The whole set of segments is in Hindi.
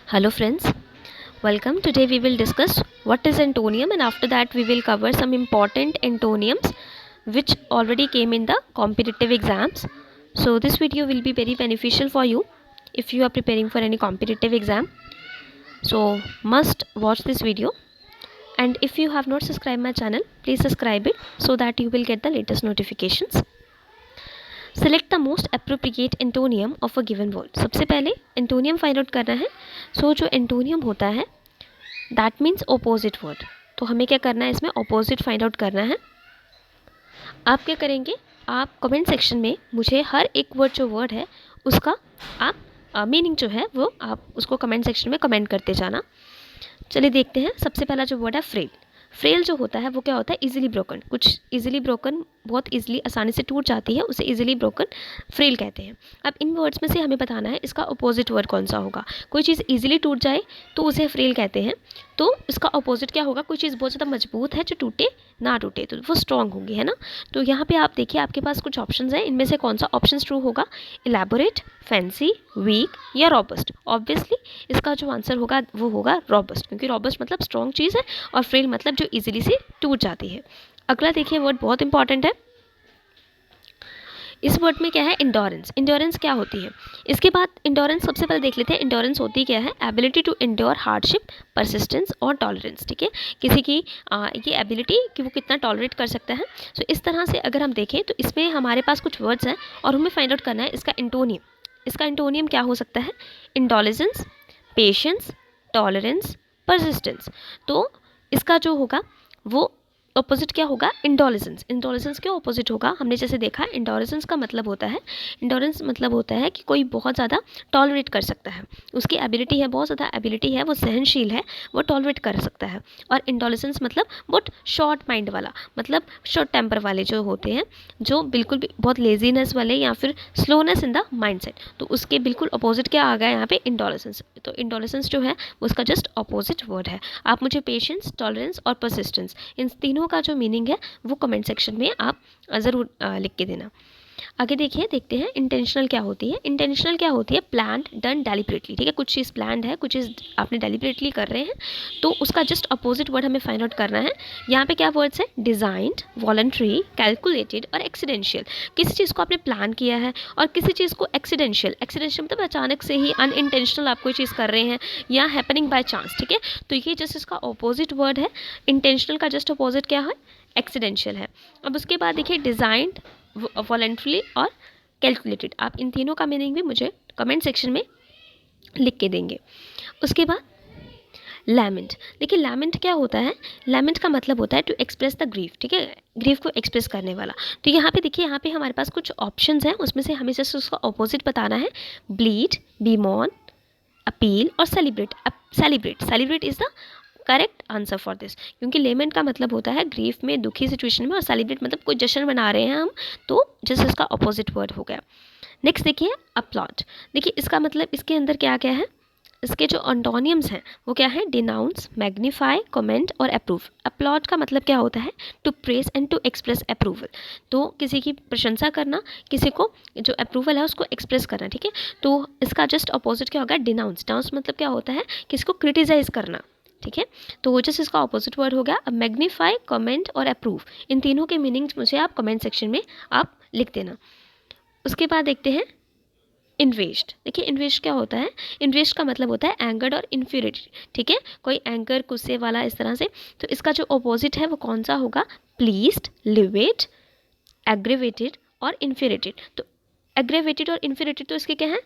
Hello friends, welcome. Today we will discuss what is antonium, and after that we will cover some important antonyms which already came in the competitive exams. So this video will be very beneficial for you if you are preparing for any competitive exam. So must watch this video, and if you have not subscribed my channel, please subscribe it so that you will get the latest notifications. Select the most appropriate antonium of a given word. सबसे पहले antonium फाइंड आउट करना है. सो जो antonium होता है दैट मीन्स ऑपोजिट वर्ड. तो हमें क्या करना है, इसमें ऑपोजिट फाइंड आउट करना है. आप क्या करेंगे, आप कमेंट सेक्शन में मुझे हर एक वर्ड है उसका आप मीनिंग जो है वो आप उसको कमेंट सेक्शन में कमेंट करते जाना. चलिए देखते हैं. सबसे पहला जो वर्ड है फ्रेल. फ्रेल जो होता है वो क्या होता है, इजीली ब्रोकन. कुछ इजीली ब्रोकन बहुत इजीली आसानी से टूट जाती है, उसे इजीली ब्रोकन फ्रेल कहते हैं. अब इन वर्ड्स में से हमें बताना है इसका अपोजिट वर्ड कौन सा होगा. कोई चीज़ इजीली टूट जाए तो उसे फ्रेल कहते हैं, तो इसका अपोजिट क्या होगा. कोई चीज़ बहुत ज़्यादा मजबूत है जो टूटे ना टूटे तो वो स्ट्रॉन्ग होगी, है ना. तो यहाँ पे आप देखिए आपके पास कुछ ऑप्शंस हैं, इनमें से कौन सा ऑप्शन ट्रू होगा. इलेबोरेट, फैंसी, वीक या रॉबस्ट. ऑब्वियसली इसका जो आंसर होगा वो होगा रॉबस्ट, क्योंकि रॉबस्ट मतलब स्ट्रॉन्ग चीज़ है और फ्रेल मतलब जो इजीली से टूट जाती है. अगला देखिए वर्ड बहुत इंपॉर्टेंट है. इस वर्ड में क्या है, इंडोरेंस. इंडोरेंस क्या होती है. इसके बाद इंडोरेंस सबसे पहले देख लेते हैं. इंडोरेंस होती क्या है, ability to endure hardship, persistence और टॉलरेंस. ठीक है, किसी की ये एबिलिटी कि वो कितना टॉलरेट कर सकता है. सो इस तरह से अगर हम देखें तो इसमें हमारे पास कुछ वर्ड्स हैं और हमें फाइंड आउट करना है इसका एंटोनियम. इसका एंटोनियम क्या हो सकता है, इंडोलेजेंस, पेशेंस, टॉलरेंस, परसिस्टेंस. तो इसका जो होगा वो ऑपोजिट क्या होगा, इंडोलेजेंस. इंडोलेजेंस के ऑपोजिट होगा, हमने जैसे देखा इंडोलेजेंस का मतलब होता है, इंडोरेंस मतलब होता है कि कोई बहुत ज़्यादा टॉलरेट कर सकता है, उसकी एबिलिटी है, बहुत ज़्यादा एबिलिटी है, वो सहनशील है, वो टॉलरेट कर सकता है. और इंडोलेजेंस मतलब बहुत शॉर्ट माइंड वाला, मतलब शॉर्ट टेम्पर वाले जो होते हैं, जो बिल्कुल भी बहुत लेजीनेस वाले या फिर slowness in the mind set, तो उसके बिल्कुल अपोजिट क्या आ गया यहाँ पे, इंडोलेजेंस. तो इंडोलेजेंस जो है उसका जस्ट अपोजिट वर्ड है. आप मुझे पेशेंस, टॉलरेंस और परसिस्टेंस इन तीनों का जो मीनिंग है वो कमेंट सेक्शन में आप ज़रूर लिख के देना. आगे देखिए, देखते हैं इंटेंशनल क्या होती है. इंटेंशनल क्या होती है, प्लान्ड डन डेलिबरेटली. ठीक है, कुछ चीज़ प्लान्ड है, कुछ चीज़ आपने डेलिबरेटली कर रहे हैं, तो उसका जस्ट अपोजिट वर्ड हमें फाइंड आउट करना है. यहाँ पे क्या वर्ड्स है, डिज़ाइंड, वॉलंटरी, कैलकुलेटेड और एक्सीडेंशियल. किसी चीज़ को आपने प्लान किया है और किसी चीज़ को एक्सीडेंशियल. एक्सीडेंशियल मतलब अचानक से ही अनइंटेंशनल आप कोई चीज़ कर रहे हैं या हैपनिंग बाय चांस. ठीक है, तो ये जस्ट इसका अपोजिट वर्ड है. इंटेंशनल का जस्ट अपोजिट क्या है, एक्सीडेंशियल है. अब उसके बाद देखिए डिज़ाइंड, वॉलंटरी और कैलकुलेटेड. आप इन तीनों का मीनिंग भी मुझे कमेंट सेक्शन में लिख के देंगे. उसके बाद लैमेंट. देखिए लैमेंट क्या होता है, लैमेंट का मतलब होता है टू एक्सप्रेस द ग्रीफ. ठीक है, ग्रीफ को एक्सप्रेस करने वाला. तो यहाँ पे देखिए, यहाँ पे हमारे पास कुछ ऑप्शंस हैं, उसमें से हमें जस्ट उसका ऑपोजिट बताना है. ब्लीड, बीमॉन, अपील और celebrate. Celebrate, celebrate is the correct answer for this, क्योंकि लेमेंट का मतलब होता है ग्रीफ में, दुखी सिचुएशन में, और सेलिब्रेट मतलब कोई जश्न मना रहे हैं हम, तो जस्ट इसका अपोजिट वर्ड हो गया. नेक्स्ट देखिए अपलॉड. देखिए इसका मतलब इसके अंदर क्या क्या है, इसके जो एंटोनियम्स हैं वो क्या है, डिनाउंस, मैग्नीफाई, कमेंट और अप्रूव. अपलॉड का मतलब क्या होता है, to press and to express approval. तो किसी की प्रशंसा करना, किसी को जो अप्रूवल है उसको एक्सप्रेस करना. ठीक है, तो इसका जस्ट अपोजिट क्या होगा, डिनाउंस. डिनाउंस मतलब क्या होता है, किसी को क्रिटिसाइज करना. ठीक है, तो वो जस्ट इसका ऑपोजिट वर्ड हो गया. अब मैग्नीफाई, कमेंट और अप्रूव, इन तीनों के मीनिंग्स मुझे आप कमेंट सेक्शन में आप लिख देना. उसके बाद देखते हैं इन्वेस्ट. देखिए इन्वेस्ट क्या होता है, इन्वेस्ट का मतलब होता है एंगर्ड और इन्फ्यूरेटेड. ठीक है, कोई एंगर, गुस्से वाला, इस तरह से. तो इसका जो ऑपोजिट है वो कौन सा होगा, प्लीज्ड, लिविड, एग्रेवेटेड और इन्फ्यूरेटेड. तो एग्रेवेटेड और इन्फ्यूरेटेड तो इसके क्या है,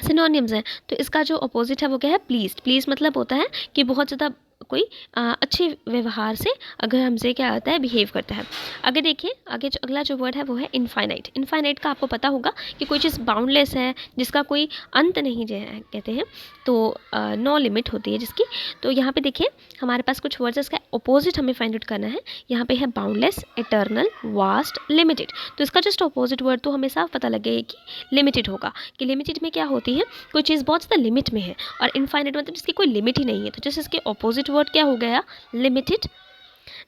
सिनोनिम्स हैं. तो इसका जो अपोजिट है वो क्या है, प्लीज. प्लीज मतलब होता है कि बहुत ज़्यादा कोई अच्छे व्यवहार से अगर हमसे क्या आता है, बिहेव करता है. आगे देखिए, आगे जो अगला जो वर्ड है वो है इनफाइनाइट. इनफाइनाइट का आपको पता होगा कि कोई चीज़ बाउंडलेस है, जिसका कोई अंत नहीं है, कहते हैं. तो नो लिमिट होती है जिसकी. तो यहाँ पे देखिए हमारे पास कुछ वर्ड्स, इसका अपोजिट हमें फाइंड आउट करना है. यहाँ पे है बाउंडलेस, इटर्नल, वास्ट, लिमिटेड. तो इसका जस्ट अपोजिट वर्ड तो हमें साफ पता लगे कि लिमिटेड होगा, कि लिमिटेड में क्या होती है, कोई चीज़ बहुत ज़्यादा लिमिट में है, और इनफाइनाइट मतलब जिसकी कोई लिमिट ही नहीं है. तो जस्ट इसके अपोजिट वर्ड क्या हो गया, लिमिटेड.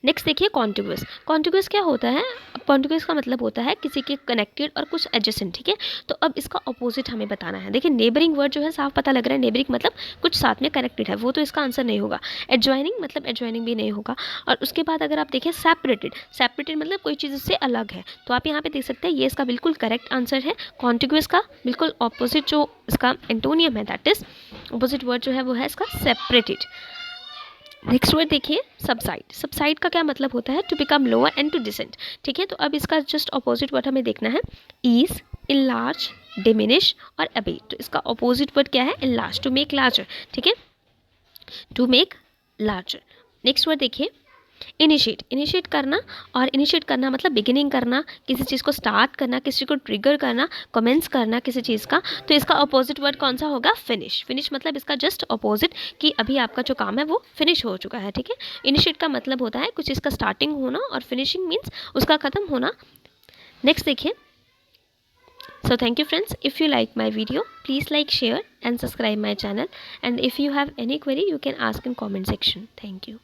नेक्स्ट देखिए कॉन्टिग्यूअस. कॉन्टिग्यूअस क्या होता है, कॉन्टिग्यूअस का मतलब होता है किसी के कनेक्टेड और कुछ एडजेसेंट, ठीक है। तो अब इसका अपोजिट हमें बताना है। देखिए नेबरिंग वर्ड जो है साफ पता लग रहा है, नेबरिंग मतलब कुछ साथ में कनेक्टेड है, वो तो इसका आंसर नहीं होगा। एडजॉइनिंग मतलब एडजॉइनिंग भी नहीं होगा। और उसके बाद अगर आप देखें सेपरेटेड, सेपरेटेड मतलब कोई चीज़ उससे अलग है, तो आप यहाँ पे देख सकते हैं ये इसका बिल्कुल करेक्ट आंसर है। कॉन्टिग्यूअस का बिल्कुल ऑपोजिट जो इसका एंटोनियम है, दैट इज ऑपोजिट वर्ड जो है वो है इसका सेपरेटेड। नेक्स्ट वर्ड देखिए सबसाइड। सबसाइड का क्या मतलब होता है? To become lower and to descent, ठीक है। तो अब इसका जस्ट अपोजिट वर्ड हमें देखना है, ईज, इनलार्ज, डिमिनिश और अबेट। तो इसका अपोजिट वर्ड क्या है? इनलार्ज, टू मेक लार्जर, ठीक है, to make larger. Next word देखिए इनिशिएट। इनिशिएट करना, और इनिशिएट करना मतलब बिगिनिंग करना, किसी चीज़ को स्टार्ट करना, किसी को ट्रिगर करना, कमेंस करना किसी चीज़ का। तो इसका अपोजिट वर्ड कौन सा होगा? फिनिश। फिनिश मतलब इसका जस्ट अपोजिट कि अभी आपका जो काम है वो फिनिश हो चुका है, ठीक है। इनिशिएट का मतलब होता है कुछ चीज़ का स्टार्टिंग होना, और फिनिशिंग मीन्स उसका ख़त्म होना। नेक्स्ट देखिए, so thank you friends. If you like my video, please like, share and subscribe my channel, and if you have any query you can ask in comment section. Thank you.